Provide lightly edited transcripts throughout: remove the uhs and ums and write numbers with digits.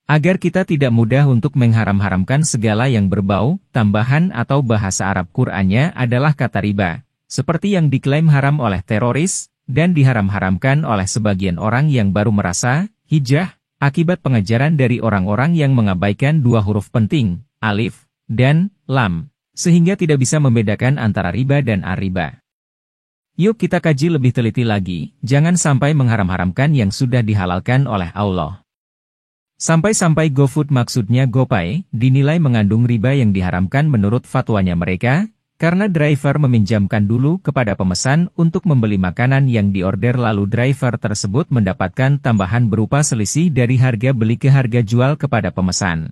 Agar kita tidak mudah untuk mengharam-haramkan segala yang berbau, tambahan atau bahasa Arab Qur'annya adalah kata riba, seperti yang diklaim haram oleh teroris, dan diharam-haramkan oleh sebagian orang yang baru merasa, hijrah, akibat pengajaran dari orang-orang yang mengabaikan dua huruf penting, alif, dan lam, sehingga tidak bisa membedakan antara riba dan ar-riba. Yuk kita kaji lebih teliti lagi, jangan sampai mengharam-haramkan yang sudah dihalalkan oleh Allah. Sampai-sampai GoFood maksudnya GoPay, dinilai mengandung riba yang diharamkan menurut fatwanya mereka, karena driver meminjamkan dulu kepada pemesan untuk membeli makanan yang diorder lalu driver tersebut mendapatkan tambahan berupa selisih dari harga beli ke harga jual kepada pemesan.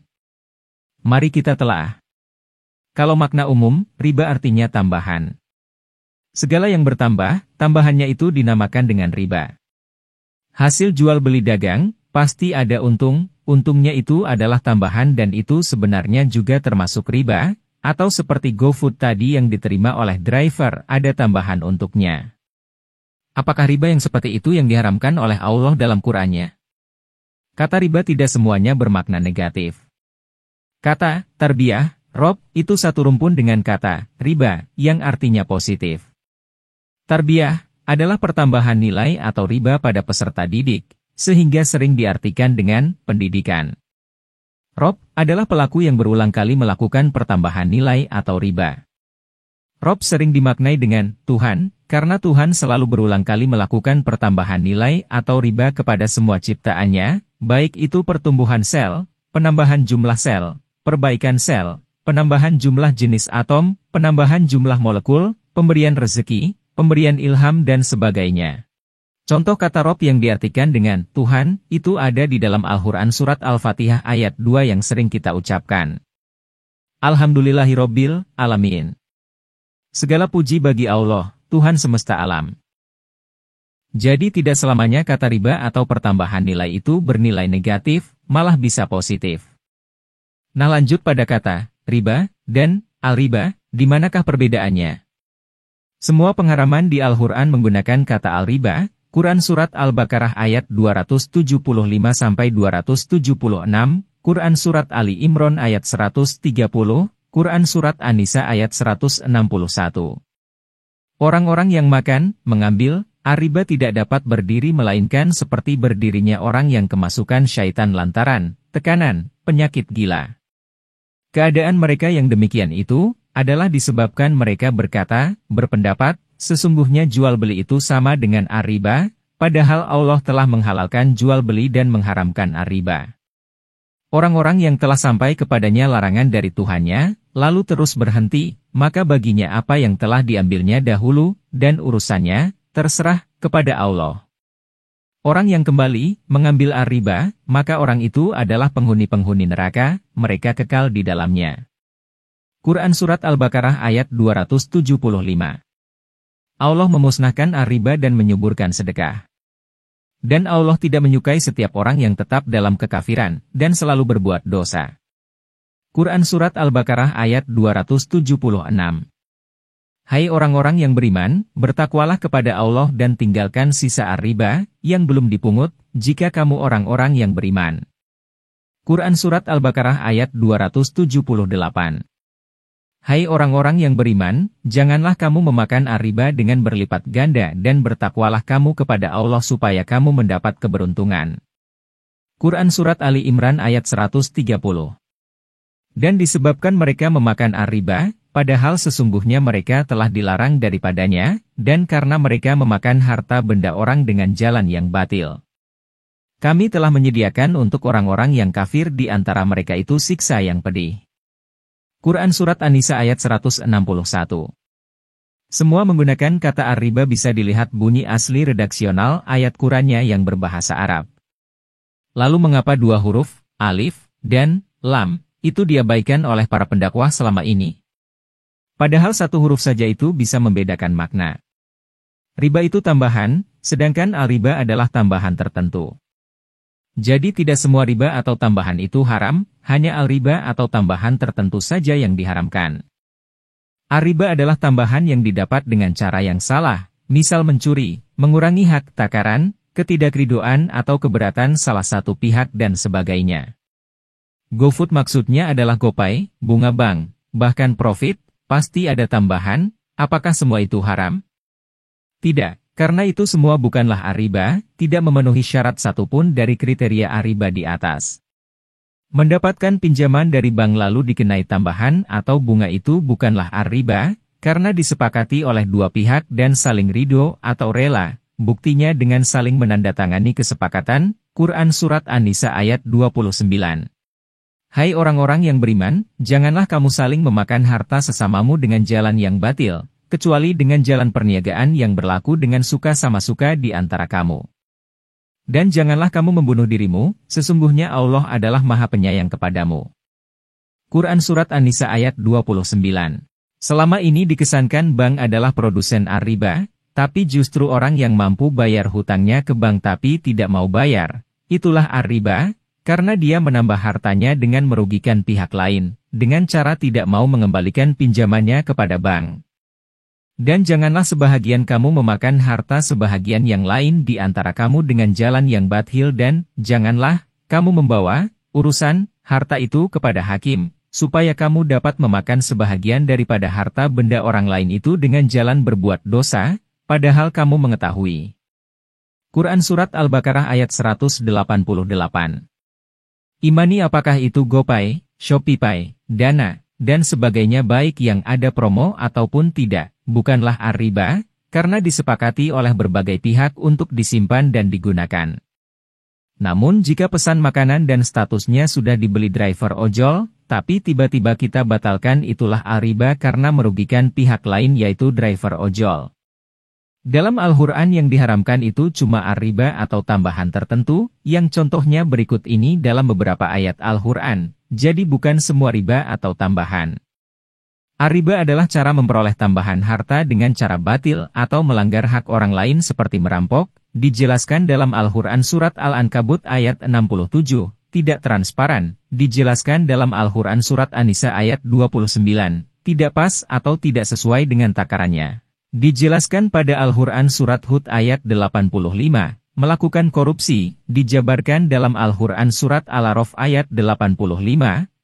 Mari kita telah. Kalau makna umum, riba artinya tambahan. Segala yang bertambah, tambahannya itu dinamakan dengan riba. Hasil jual beli dagang, pasti ada untung, untungnya itu adalah tambahan dan itu sebenarnya juga termasuk riba, atau seperti GoFood tadi yang diterima oleh driver ada tambahan untuknya. Apakah riba yang seperti itu yang diharamkan oleh Allah dalam Qur'annya? Kata riba tidak semuanya bermakna negatif. Kata tarbiyah, rob, itu satu rumpun dengan kata riba, yang artinya positif. Tarbiyah adalah pertambahan nilai atau riba pada peserta didik, sehingga sering diartikan dengan pendidikan. Rob adalah pelaku yang berulang kali melakukan pertambahan nilai atau riba. Rob sering dimaknai dengan Tuhan, karena Tuhan selalu berulang kali melakukan pertambahan nilai atau riba kepada semua ciptaannya, baik itu pertumbuhan sel, penambahan jumlah sel, perbaikan sel, penambahan jumlah jenis atom, penambahan jumlah molekul, pemberian rezeki, pemberian ilham dan sebagainya. Contoh kata Rob yang diartikan dengan Tuhan, itu ada di dalam Al-Quran Surat Al-Fatihah ayat 2 yang sering kita ucapkan. Alhamdulillahirobbil alamin. Segala puji bagi Allah, Tuhan semesta alam. Jadi tidak selamanya kata riba atau pertambahan nilai itu bernilai negatif, malah bisa positif. Nah lanjut pada kata riba dan al-riba, di manakah perbedaannya? Semua pengharaman di Al-Quran menggunakan kata al-riba. Quran Surat Al-Baqarah ayat 275-276, Quran Surat Ali Imran ayat 130, Quran Surat An-Nisa ayat 161. Orang-orang yang makan, mengambil, ar-riba tidak dapat berdiri melainkan seperti berdirinya orang yang kemasukan syaitan lantaran, tekanan, penyakit gila. Keadaan mereka yang demikian itu, adalah disebabkan mereka berpendapat, sesungguhnya jual beli itu sama dengan ar-riba, padahal Allah telah menghalalkan jual beli dan mengharamkan ar-riba. Orang-orang yang telah sampai kepadanya larangan dari Tuhannya, lalu terus berhenti, maka baginya apa yang telah diambilnya dahulu, dan urusannya, terserah, kepada Allah. Orang yang kembali, mengambil ar-riba, maka orang itu adalah penghuni-penghuni neraka, mereka kekal di dalamnya. Quran Surat Al-Baqarah ayat 275. Allah memusnahkan ar-riba dan menyuburkan sedekah. Dan Allah tidak menyukai setiap orang yang tetap dalam kekafiran, dan selalu berbuat dosa. Quran Surat Al-Baqarah ayat 276. Hai orang-orang yang beriman, bertakwalah kepada Allah dan tinggalkan sisa ar-riba, yang belum dipungut, jika kamu orang-orang yang beriman. Quran Surat Al-Baqarah ayat 278. Hai orang-orang yang beriman, janganlah kamu memakan ar-riba dengan berlipat ganda dan bertakwalah kamu kepada Allah supaya kamu mendapat keberuntungan. Quran Surat Ali Imran ayat 130. Dan disebabkan mereka memakan ar-riba, padahal sesungguhnya mereka telah dilarang daripadanya, dan karena mereka memakan harta benda orang dengan jalan yang batil. Kami telah menyediakan untuk orang-orang yang kafir di antara mereka itu siksa yang pedih. Quran Surat An-Nisa ayat 161. Semua menggunakan kata ar-riba bisa dilihat bunyi asli redaksional ayat Qurannya yang berbahasa Arab. Lalu mengapa dua huruf, alif, dan lam, itu diabaikan oleh para pendakwah selama ini? Padahal satu huruf saja itu bisa membedakan makna. Riba itu tambahan, sedangkan al-riba adalah tambahan tertentu. Jadi tidak semua riba atau tambahan itu haram, hanya al-riba atau tambahan tertentu saja yang diharamkan. Ar-riba adalah tambahan yang didapat dengan cara yang salah, misal mencuri, mengurangi hak takaran, ketidakridoan atau keberatan salah satu pihak dan sebagainya. GoFood maksudnya adalah GoPay, bunga bank, bahkan profit, pasti ada tambahan. Apakah semua itu haram? Tidak, karena itu semua bukanlah riba, tidak memenuhi syarat satupun dari kriteria riba di atas. Mendapatkan pinjaman dari bank lalu dikenai tambahan atau bunga itu bukanlah riba, karena disepakati oleh dua pihak dan saling ridho atau rela. Buktinya dengan saling menandatangani kesepakatan, Quran Surat An-Nisa ayat 29. Hai orang-orang yang beriman, janganlah kamu saling memakan harta sesamamu dengan jalan yang batil, kecuali dengan jalan perniagaan yang berlaku dengan suka sama suka di antara kamu. Dan janganlah kamu membunuh dirimu, sesungguhnya Allah adalah Maha Penyayang kepadamu. Quran Surat An-Nisa ayat 29. Selama ini dikesankan bank adalah produsen riba, tapi justru orang yang mampu bayar hutangnya ke bank tapi tidak mau bayar, itulah riba, karena dia menambah hartanya dengan merugikan pihak lain, dengan cara tidak mau mengembalikan pinjamannya kepada bank. Dan janganlah sebahagian kamu memakan harta sebahagian yang lain di antara kamu dengan jalan yang batil dan janganlah kamu membawa urusan harta itu kepada hakim, supaya kamu dapat memakan sebahagian daripada harta benda orang lain itu dengan jalan berbuat dosa, padahal kamu mengetahui. Quran Surat Al-Baqarah ayat 188. Imani apakah itu GoPay, ShopeePay, Dana, dan sebagainya baik yang ada promo ataupun tidak, bukanlah riba, karena disepakati oleh berbagai pihak untuk disimpan dan digunakan. Namun jika pesan makanan dan statusnya sudah dibeli driver ojol, tapi tiba-tiba kita batalkan itulah riba karena merugikan pihak lain yaitu driver ojol. Dalam Al-Quran yang diharamkan itu cuma riba atau tambahan tertentu, yang contohnya berikut ini dalam beberapa ayat Al-Quran, jadi bukan semua riba atau tambahan. Riba adalah cara memperoleh tambahan harta dengan cara batil atau melanggar hak orang lain seperti merampok, dijelaskan dalam Al-Quran Surat Al-Ankabut ayat 67, tidak transparan, dijelaskan dalam Al-Quran Surat An-Nisa ayat 29, tidak pas atau tidak sesuai dengan takarannya. Dijelaskan pada Al-Quran Surat Hud ayat 85, melakukan korupsi, dijabarkan dalam Al-Quran Surat Al-A'raf ayat 85,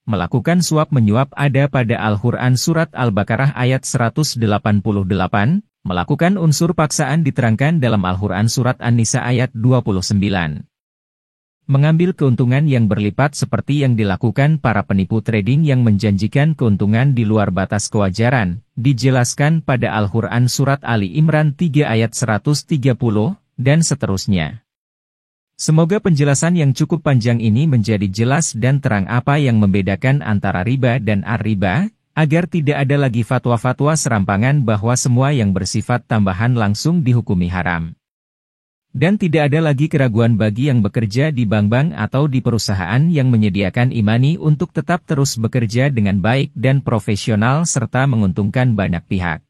melakukan suap menyuap ada pada Al-Quran Surat Al-Baqarah ayat 188, melakukan unsur paksaan diterangkan dalam Al-Quran Surat An-Nisa ayat 29. Mengambil keuntungan yang berlipat seperti yang dilakukan para penipu trading yang menjanjikan keuntungan di luar batas kewajaran, dijelaskan pada Al-Quran Surat Ali Imran 3 ayat 130, dan seterusnya. Semoga penjelasan yang cukup panjang ini menjadi jelas dan terang apa yang membedakan antara riba dan ar-riba, agar tidak ada lagi fatwa-fatwa serampangan bahwa semua yang bersifat tambahan langsung dihukumi haram. Dan tidak ada lagi keraguan bagi yang bekerja di bank-bank atau di perusahaan yang menyediakan imani untuk tetap terus bekerja dengan baik dan profesional serta menguntungkan banyak pihak.